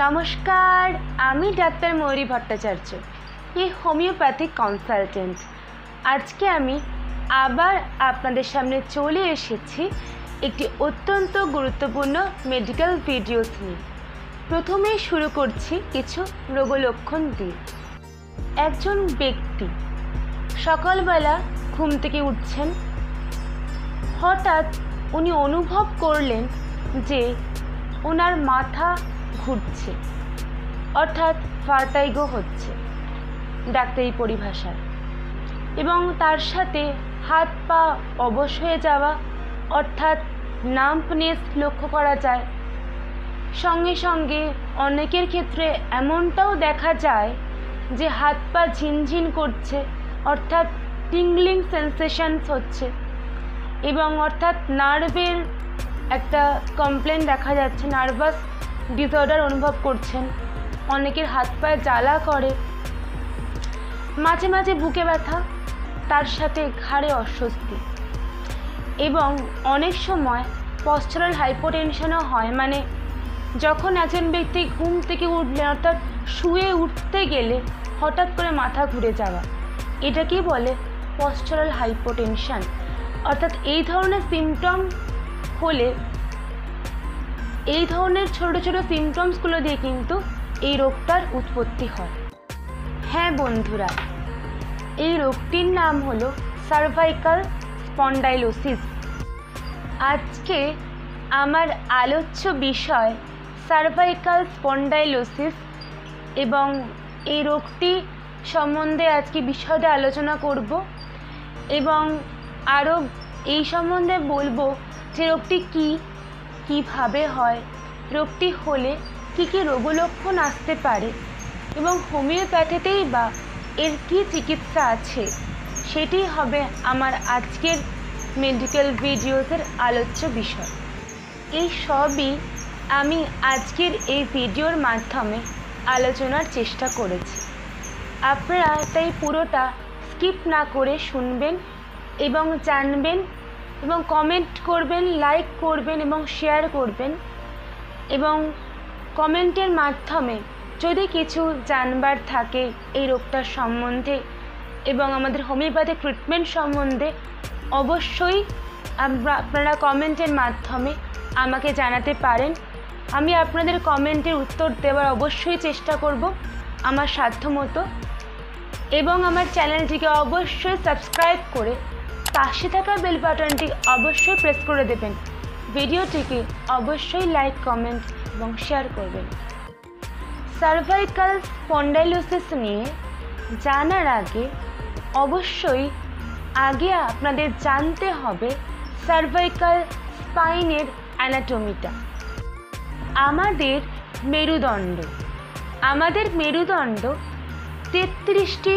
নমস্কার, আমি ডাক্তার ময়ূরী ভট্টাচার্য, এই হোমিওপ্যাথিক কনসালটেন্ট। আজকে আমি আবার আপনাদের সামনে চলে এসেছি একটি অত্যন্ত গুরুত্বপূর্ণ মেডিকেল ভিডিওস নিয়ে। প্রথমেই শুরু করছি কিছু রোগলক্ষণ দিয়ে। একজন ব্যক্তি সকালবেলা ঘুম থেকে উঠছেন, হঠাৎ উনি অনুভব করলেন যে ওনার মাথা ঘুরছে, অর্থাৎ ভার্টাইগো হচ্ছে ডাক্তারি পরিভাষায়, এবং তার সাথে হাত পা অবশ হয়ে যাওয়া অর্থাৎ নাম্বনেস লক্ষ্য করা যায়। সঙ্গে সঙ্গে অনেকের ক্ষেত্রে এমনটাও দেখা যায় যে হাত পা ঝিনঝিন করছে, অর্থাৎ টিংলিং সেন্সেশনস হচ্ছে, এবং অর্থাৎ নার্ভের একটা কমপ্লেন দেখা যাচ্ছে, নার্ভাস ডিসঅর্ডার অনুভব করছেন। অনেকের হাত পায়ে জ্বালা করে, মাঝে মাঝে বুকে ব্যথা, তার সাথে ঘাড়ে অস্বস্তি, এবং অনেক সময় পশ্চারাল হাইপোটেনশনও হয়। মানে যখন একজন ব্যক্তি ঘুম থেকে উঠলেন, অর্থাৎ শুয়ে উঠতে গেলে হঠাৎ করে মাথা ঘুরে যাওয়া, এটাকেই বলে পশ্চারাল হাইপোটেনশন। অর্থাৎ এই ধরনের সিমটম হলে, এই ধরনের ছোট ছোট সিমটমসগুলো দিয়ে কিন্তু এই রোগটার উৎপত্তি হয়। হ্যাঁ বন্ধুরা, এই রোগটির নাম হলো সার্ভাইকাল স্পন্ডাইলোসিস। আজকে আমার আলোচ্য বিষয় সার্ভাইকাল স্পন্ডাইলোসিস, এবং এই রোগটি সম্বন্ধে আজকে বিশদে আলোচনা করব, এবং আরও এই সম্বন্ধে বলবো যে রোগটি কীভাবে হয়, রোগটি হলে কী কী রোগলক্ষণ আসতে পারে, এবং হোমিওপ্যাথিতেই বা এর কী চিকিৎসা আছে, সেটি হবে আমার আজকের মেডিকেল ভিডিওসের আলোচ্য বিষয়। এই সবই আমি আজকের এই ভিডিওর মাধ্যমে আলোচনার চেষ্টা করেছি। আপনারা তাই পুরোটা স্কিপ না করে শুনবেন এবং জানবেন, এবং কমেন্ট করবেন, লাইক করবেন এবং শেয়ার করবেন, এবং কমেন্টের মাধ্যমে যদি কিছু জানবার থাকে এই রোগটার সম্বন্ধে এবং আমাদের হোমিওপ্যাথিক ট্রিটমেন্ট সম্বন্ধে, অবশ্যই আপনারা কমেন্টের মাধ্যমে আমাকে জানাতে পারেন। আমি আপনাদের কমেন্টের উত্তর দেওয়ার অবশ্যই চেষ্টা করব আমার সাধ্যমতো, এবং আমার চ্যানেলটিকে অবশ্যই সাবস্ক্রাইব করে পাশে থাকা বেল বাটনটি অবশ্যই প্রেস করে দেবেন। ভিডিওটিকে অবশ্যই লাইক, কমেন্ট এবং শেয়ার করবেন। সার্ভাইকাল স্পন্ডাইলোসিস নিয়ে জানার আগে অবশ্যই আপনাদের জানতে হবে সার্ভাইকাল স্পাইনের অ্যানাটমিটা। আমাদের মেরুদণ্ড 33টি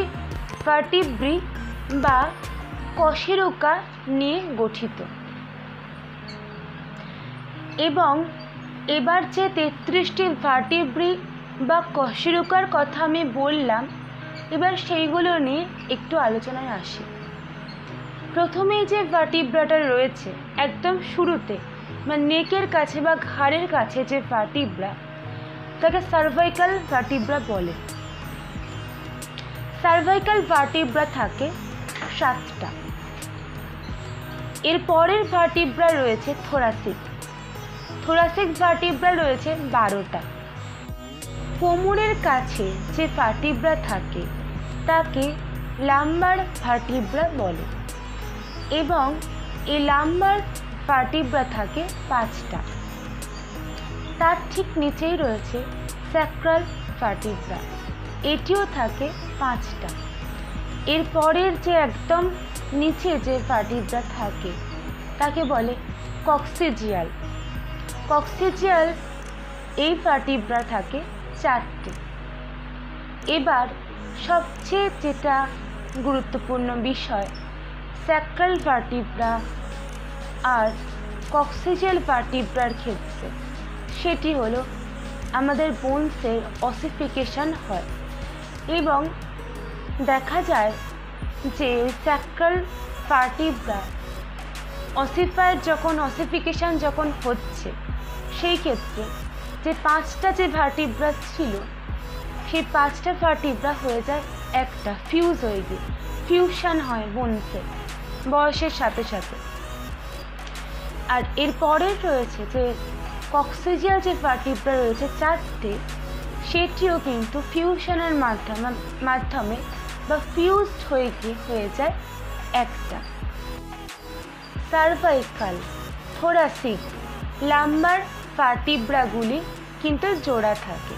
ভার্টিব্রি বা কশেরুকা নিয়ে গঠিত, এবং এবার যে 33টি ভার্টিব্রি বা কশেরুকার কথা আমি বললাম, এবার সেইগুলো নিয়ে একটু আলোচনায় আসি। প্রথমেই যে ভার্টিব্রাটা রয়েছে একদম শুরুতে, বা নেকের কাছে বা ঘাড়ের কাছে যে ভার্টিব্রা, তাকে সার্ভাইকাল ভার্টিব্রা বলে। সার্ভাইকাল ভার্টিব্রা থাকে 7টা। এর পরের ভার্টিব্রা রয়েছে থোরাসিক ভার্টিব্রা রয়েছে 12টা। কোমরের কাছে যে ভার্টিব্রা থাকে তাকে লাম্বার ভার্টিব্রা বলে, এবং এই লাম্বার ভার্টিব্রা থাকে 5টা। তার ঠিক নিচেই রয়েছে স্যাক্রাল ভার্টিব্রা, এটিও থাকে 5টা। এর পরের যে একদম নিচে যে ভার্টিব্রা থাকে তাকে বলে কক্সিজিয়াল, এই ভার্টিব্রা থাকে 4টে। এবার সবচেয়ে যেটা গুরুত্বপূর্ণ বিষয়, স্যাক্রাল ভার্টিব্রা আর কক্সিজিয়াল ভার্টিব্রার ক্ষেত্রে, সেটি হলো আমাদের বোনসের অসিফিকেশন হয়, এবং দেখা যায় যে স্যাক্রাল ভার্টিব্রা অসিফিকেশন যখন হচ্ছে, সেই ক্ষেত্রে যে 5টা যে ভার্টিব্রা ছিল সেই 5টা ভার্টিব্রা হয়ে যায় একটা, ফিউজ হয়ে গিয়ে ফিউশন হয় বোনসে বয়সের সাথে সাথে। আর এর পরের রয়েছে যে কক্সিজিয়াল যে ভার্টিব্রা রয়েছে 4টে, সেটিও কিন্তু ফিউশনের মাধ্যমে বা ফিউজড হয়ে গিয়ে হয়ে যায় একটা। সার্ভাইকাল, থোরাসিক, লাম্বার ভার্টিব্রাগুলি কিন্তু জোড়া থাকে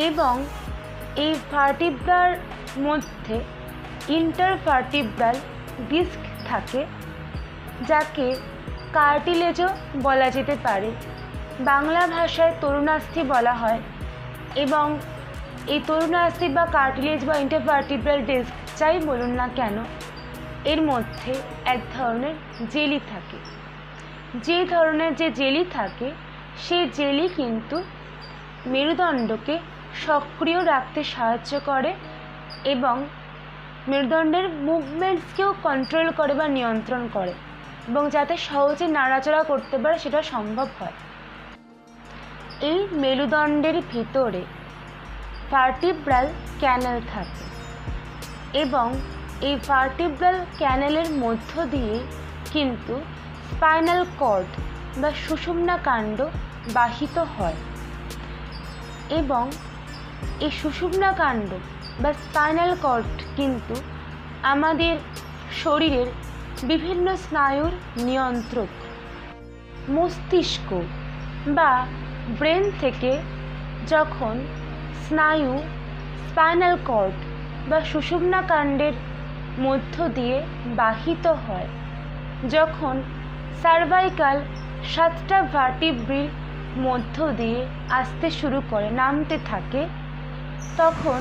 এবং এই ভার্টিব্রার মধ্যে ইন্টারভার্টিব্রাল ডিস্ক থাকে, যাকে কার্টিলেজও বলা যেতে পারে, বাংলা ভাষায় তরুণাস্থি বলা হয়। এবং এই তরুণাস্থি বা কার্টিলেজ বা ইন্টারভার্টিব্রাল ডিস্ক যাই বলুন না কেন, এর মধ্যে এক ধরনের জেলি থাকে। যে ধরনের যে জেলি থাকে সেই জেলি কিন্তু মেরুদণ্ডকে সক্রিয় রাখতে সাহায্য করে এবং মেরুদণ্ডের মুভমেন্টসকেও কন্ট্রোল করে বা নিয়ন্ত্রণ করে, এবং যাতে সহজে নাড়াচাড়া করতে পারে সেটা সম্ভব হয়। এই মেরুদণ্ডের ভিতরে ভার্টিব্রাল ক্যানেল থাকে এবং এই ভার্টিব্রাল ক্যানেলের মধ্য দিয়ে কিন্তু স্পাইনাল কর্ড বা সুষুম্না কাণ্ড বাহিত হয় এবং এই সুষুম্না কাণ্ড বা স্পাইনাল কর্ড কিন্তু আমাদের শরীরের বিভিন্ন স্নায়ুর নিয়ন্ত্রক। মস্তিষ্ক বা ব্রেন থেকে যখন স্নায়ু স্পাইনাল কর্ড বা সুষুম্না কাণ্ডের মধ্য দিয়ে বাহিত হয়, যখন সার্ভাইকাল 7টা ভার্টিব্রির মধ্য দিয়ে আসতে শুরু করে, নামতে থাকে, তখন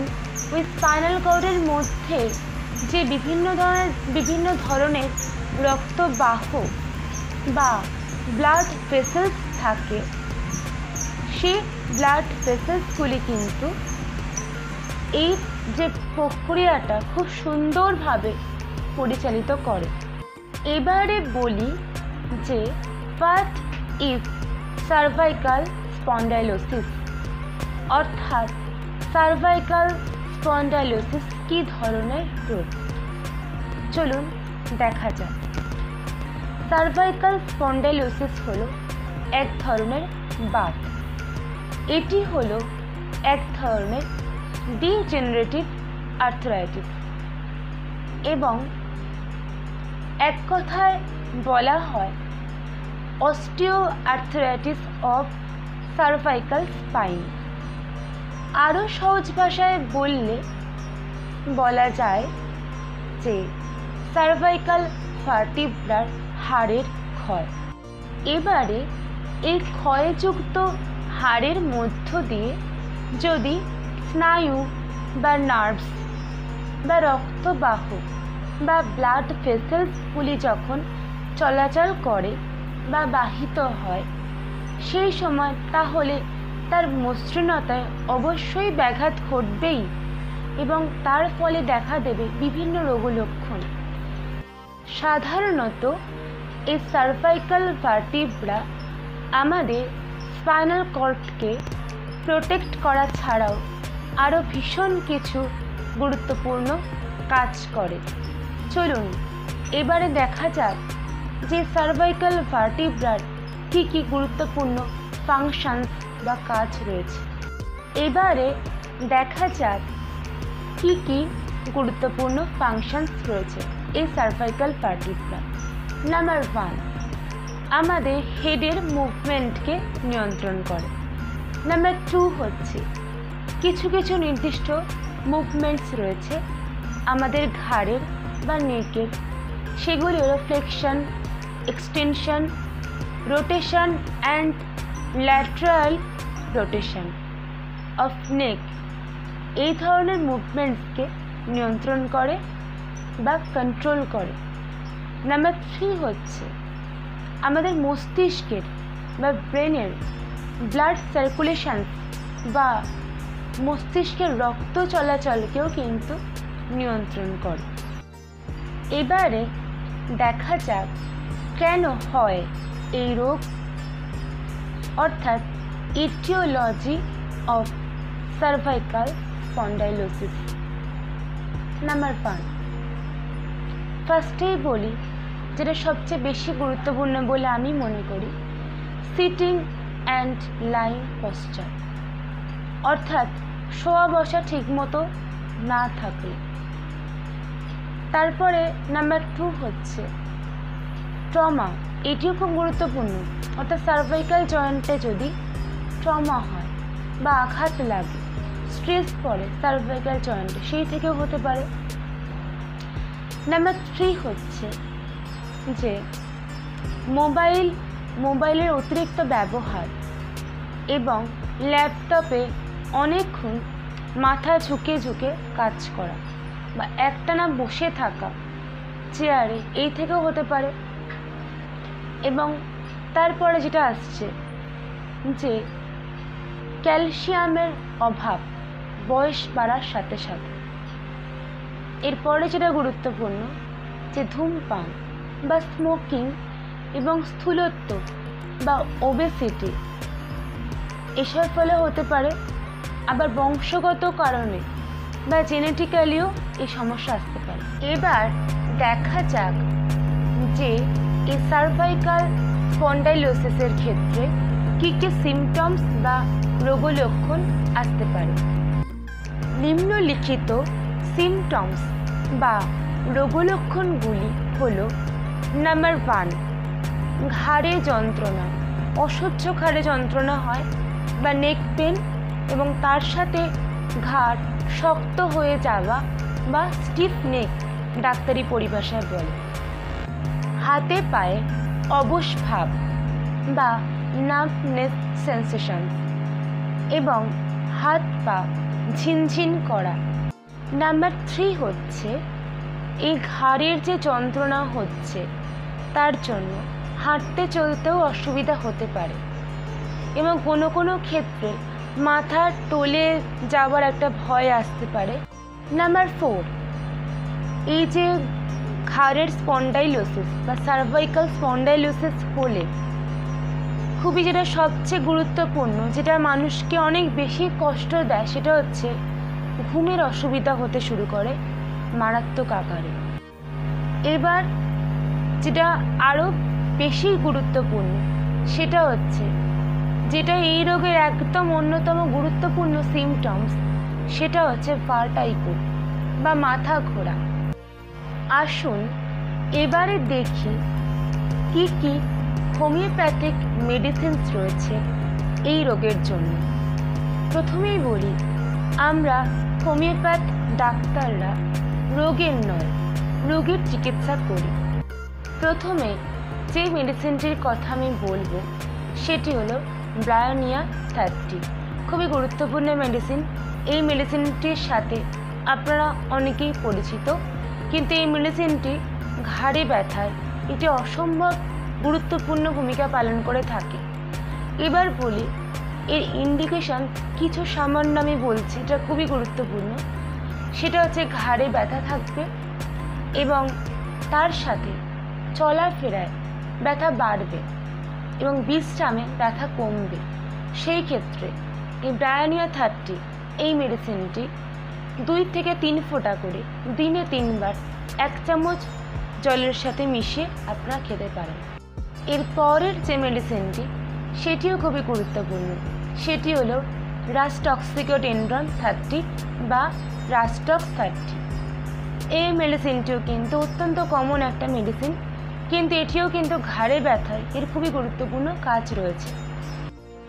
ওই স্পাইনাল কর্ডের মধ্যে যে বিভিন্ন ধরনের রক্তবাহ বা ব্লাড ভেসেলস থাকে, সেই ব্লাড ভেসেলসগুলি কিন্তু এই যে প্রক্রিয়াটা খুব সুন্দরভাবে পরিচালিত করে। এবারে বলি যে হোয়াট ইজ সার্ভাইকাল স্পন্ডাইলোসিস, অর্থাৎ সার্ভাইকাল স্পন্ডাইলোসিস কী ধরনের রোগ। চলুন দেখা যাক। সার্ভাইকাল স্পন্ডাইলোসিস হলো এক ধরনের বাত। এটি হলো এক ধরনের ডিজেনারেটিভ আর্থ্রাইটিস এবং এক কথায় বলা হয় osteo arthritis of cervical spine. আরও সহজ ভাষায় বলা যায় যে সার্ভাইকাল ভার্টিব্রার হাড়ের ক্ষয়। এবারে এই ক্ষয়যুক্ত হাড়ের মধ্য দিয়ে যদি স্নায়ু বা নার্ভস বা রক্তবাহ বা ব্লাড ভেসেলসগুলি যখন চলাচল করে বা বাহিত হয়, সেই সময় তাহলে তার মসৃণতায় অবশ্যই ব্যাঘাত ঘটবেই এবং তার ফলে দেখা দেবে বিভিন্ন রোগলক্ষণ। সাধারণত এই সার্ভাইকাল ভার্টিব্রা আমাদের স্পাইনাল কর্ডকে প্রোটেক্ট করা ছাড়াও আরও ভীষণ কিছু গুরুত্বপূর্ণ কাজ করে। চলুন এবারে দেখা যাক যে সার্ভাইকাল ভার্টিব্রার কী কী গুরুত্বপূর্ণ ফাংশনস বা কাজ রয়েছে। এবারে দেখা যাক কী কী গুরুত্বপূর্ণ ফাংশনস রয়েছে এই সার্ভাইকাল ভার্টিব্রা। নাম্বার 1, আমাদের হেডের মুভমেন্টকে নিয়ন্ত্রণ করে। নাম্বার 2 হচ্ছে কিছু কিছু নির্দিষ্ট মুভমেন্টস রয়েছে আমাদের ঘাড়ের বা নেকের, সেগুলি হলো flexion, extension, rotation and lateral rotation of neck. এই ধরনের মুভমেন্টসকে নিয়ন্ত্রণ করে বা কন্ট্রোল করে। নাম্বার 3 হচ্ছে আমাদের মস্তিষ্কের বা ব্রেনের ব্লাড সার্কুলেশন বা মস্তিষ্কের রক্ত চলাচলকেও কিন্তু নিয়ন্ত্রণ করে। এবারে দেখা যাক কেন হয় এই রোগ, অর্থাৎ etiology of cervical spondylosis. Number 1, ফার্স্টেই বলি যেটা সবচেয়ে বেশি গুরুত্বপূর্ণ বলে আমি মনে করি, সিটিং অ্যান্ড লাইং পশ্চার, অর্থাৎ শোয়া বসা ঠিকমতো না থাকলে। তারপরে নাম্বার 2 হচ্ছে ট্রমা, এটিও খুব গুরুত্বপূর্ণ, অর্থাৎ সার্ভাইকাল জয়েন্টে যদি ট্রমা হয় বা আঘাত লাগে, স্ট্রেস পড়ে সার্ভাইকাল জয়েন্টে, সেই থেকেও হতে পারে। নাম্বার 3 হচ্ছে যে মোবাইলের অতিরিক্ত ব্যবহার এবং ল্যাপটপে অনেকক্ষণ মাথা ঝুঁকে ঝুঁকে কাজ করা বা একটানা বসে থাকা চেয়ারে, এই থেকেও হতে পারে। এবং তারপরে যেটা আসছে যে ক্যালসিয়ামের অভাব বয়স বাড়ার সাথে সাথে। এরপরে যেটা গুরুত্বপূর্ণ যে ধূমপান বা স্মোকিং এবং স্থূলত্ব বা ওবেসিটি, এসব ফলে হতে পারে। আবার বংশগত কারণে বা জেনেটিক্যালিও এই সমস্যা আসতে পারে। এবার দেখা যাক যে এই সার্ভাইকাল স্পন্ডাইলোসিসের ক্ষেত্রে কী কী সিমটমস বা রোগলক্ষণ আসতে পারে। নিম্নলিখিত সিমটমস বা রোগলক্ষণগুলি হল: নাম্বার 1, ঘাড়ে যন্ত্রণা, অসহ্য ঘাড়ে যন্ত্রণা হয় বা নেক পেন এবং তার সাথে ঘাড় শক্ত হয়ে যাওয়া বা স্টিফ নেক ডাক্তারি পরিভাষায় বলে। হাতে পায়ে অবশ ভাব বা নাম্বনেস সেন্সেশন এবং হাত পা ঝিনঝিন করা। নাম্বার 3 হচ্ছে এই ঘাড়ের যে যন্ত্রণা হচ্ছে তার জন্য হাঁটতে চলতেও অসুবিধা হতে পারে এবং কোনো কোনো ক্ষেত্রে মাথার টলে যাওয়ার একটা ভয় আসতে পারে। নাম্বার 4, এই যে ঘাড়ের স্পন্ডাইলোসিস বা সার্ভাইকাল স্পন্ডাইলোসিস হলে খুবই যেটা সবচেয়ে গুরুত্বপূর্ণ, যেটা মানুষকে অনেক বেশি কষ্ট দেয়, সেটা হচ্ছে ঘুমের অসুবিধা হতে শুরু করে মারাত্মক আকারে। এবার যেটা আরও বেশি গুরুত্বপূর্ণ সেটা হচ্ছে, যেটা এই রোগের একদম অন্যতম গুরুত্বপূর্ণ সিমটমস, সেটা হচ্ছে ভার্টাইগো বা মাথা ঘোরা। আসুন এবারে দেখি কি কি হোমিওপ্যাথিক মেডিসিনস রয়েছে এই রোগের জন্য। প্রথমেই বলি, আমরা হোমিওপ্যাথ ডাক্তাররা রোগের নয়, রোগীর চিকিৎসা করি। প্রথমে যে মেডিসিনটির কথা আমি বলবো সেটি হলো ব্রায়োনিয়া 30, খুবই গুরুত্বপূর্ণ মেডিসিন। এই মেডিসিনটির সাথে আপনারা অনেকেই পরিচিত, কিন্তু এই মেডিসিনটি ঘাড়ে ব্যথায় এটি অসম্ভব গুরুত্বপূর্ণ ভূমিকা পালন করে থাকে। এবার বলি এর ইন্ডিকেশন, কিছু সামান্য আমি বলছি, এটা খুবই গুরুত্বপূর্ণ। সেটা হচ্ছে ঘাড়ে ব্যথা থাকবে এবং তার সাথে চলাফেরায় ব্যথা বাড়বে এবং বিশ্রামে ব্যথা কমবে। সেই ক্ষেত্রে এই ব্রায়োনিয়া 30 এই মেডিসিনটি 2 থেকে 3 ফোঁটা করে দিনে 3 বার 1 চামচ জলের সাথে মিশিয়ে আপনারা খেতে পারেন। এর পরের যে মেডিসিনটি সেটিও খুবই গুরুত্বপূর্ণ, সেটি হলো রাস্টক্সিকোটেন্ড্রন 30 বা রাস্টক্স 30। এই মেডিসিনটিও কিন্তু অত্যন্ত কমন একটা মেডিসিন, কিন্তু এটিও কিন্তু ঘাড়ে ব্যথায় এর খুবই গুরুত্বপূর্ণ কাজ রয়েছে।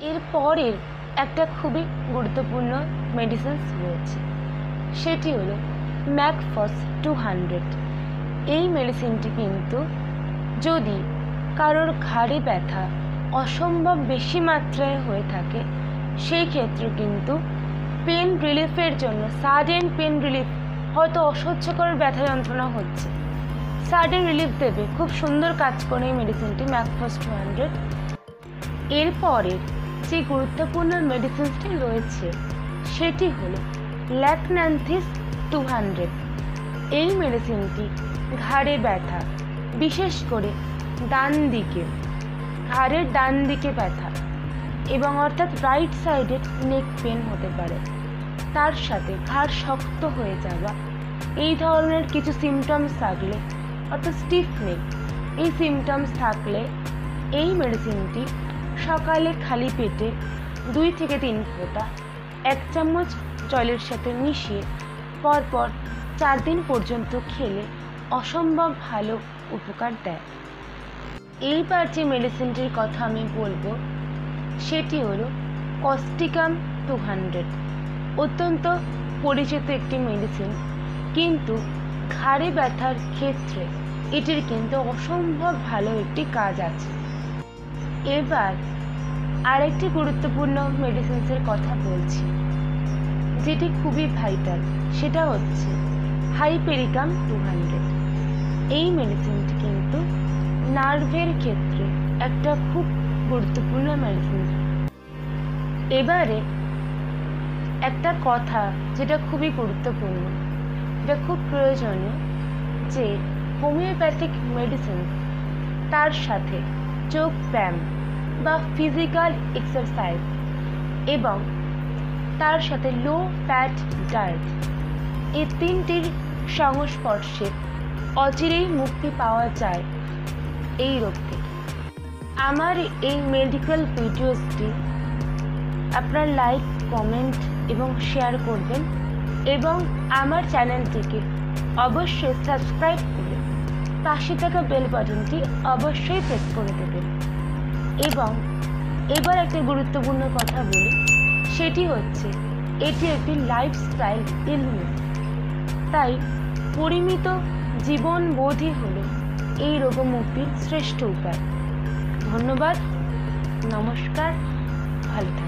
এর পরের একটা খুবই গুরুত্বপূর্ণ মেডিসিনস রয়েছে, সেটি হলো ম্যাকফস 200। এই মেডিসিনটি কিন্তু যদি কারোর ঘাড়ে ব্যথা অসম্ভব বেশি মাত্রায় হয়ে থাকে, সেই ক্ষেত্রে কিন্তু পেন রিলিফের জন্য, সাডেন পেন রিলিফ, হয়তো অসহ্যকর ব্যথা যন্ত্রণা হচ্ছে, সাডেন রিলিফ দেবে, খুব সুন্দর কাজ করে এই মেডিসিনটি ম্যাকফস 200। এরপরে যে গুরুত্বপূর্ণ মেডিসিনটি রয়েছে সেটি হলো ল্যাকন্যান্থিস 200। এই মেডিসিনটি ঘাড়ে ব্যথা, বিশেষ করে ডান দিকে, ঘাড়ের ডান দিকে ব্যথা এবং অর্থাৎ রাইট সাইডের নেক পেন হতে পারে, তার সাথে ঘাড় শক্ত হয়ে যাওয়া, এই ধরনের কিছু সিমটমস থাকলে অর্থাৎ স্টিফ নেক, এই সিমটমস থাকলে এই মেডিসিনটি সকালে খালি পেটে 2 থেকে 3 ফোঁটা 1 চামচ জলের সাথে মিশিয়ে পরপর 4 দিন পর্যন্ত খেলে অসম্ভব ভালো উপকার দেয়। এইবার যে মেডিসিনটির কথা আমি বলবো সেটি হলো কস্টিকাম 200। অত্যন্ত পরিচিত একটি মেডিসিন, কিন্তু ঘাড়ে ব্যথার ক্ষেত্রে এটির কিন্তু অসম্ভব ভালো একটি কাজ আছে। এবার আরেকটি গুরুত্বপূর্ণ মেডিসিনসের কথা বলছি যেটি খুবই ভাইটাল, সেটা হচ্ছে হাইপেরিকাম 200। এই মেডিসিনটি কিন্তু নার্ভের ক্ষেত্রে একটা খুব গুরুত্বপূর্ণ মেডিসিন। এবারে একটা কথা যেটা খুবই গুরুত্বপূর্ণ, যেটা খুব প্রয়োজনীয়, যে হোমিওপ্যাথিক মেডিসিন তার সাথে যোগ ব্যায়াম বা ফিজিক্যাল এক্সারসাইজ এবং তার সাথে লো ফ্যাট ডায়েট, এই তিনটির সংস্পর্শে অচিরেই মুক্তি পাওয়া যায় এই রোগ থেকে। আমার এই মেডিকেল ভিডিওসটি আপনার লাইক, কমেন্ট এবং শেয়ার করবেন এবং আমার চ্যানেলটিকে অবশ্যই সাবস্ক্রাইব করে পাশে থাকা বেল বাটনটি অবশ্যই প্রেস করে দেবেন। এবং এবার একটা গুরুত্বপূর্ণ কথা বলি, সেটি হচ্ছে এটি একটি লাইফস্টাইল ইলনেস, তাই পরিমিত জীবনবোধই হলো এই রোগমুক্তির শ্রেষ্ঠ উপায়। ধন্যবাদ, নমস্কার, ভালো থাকুন।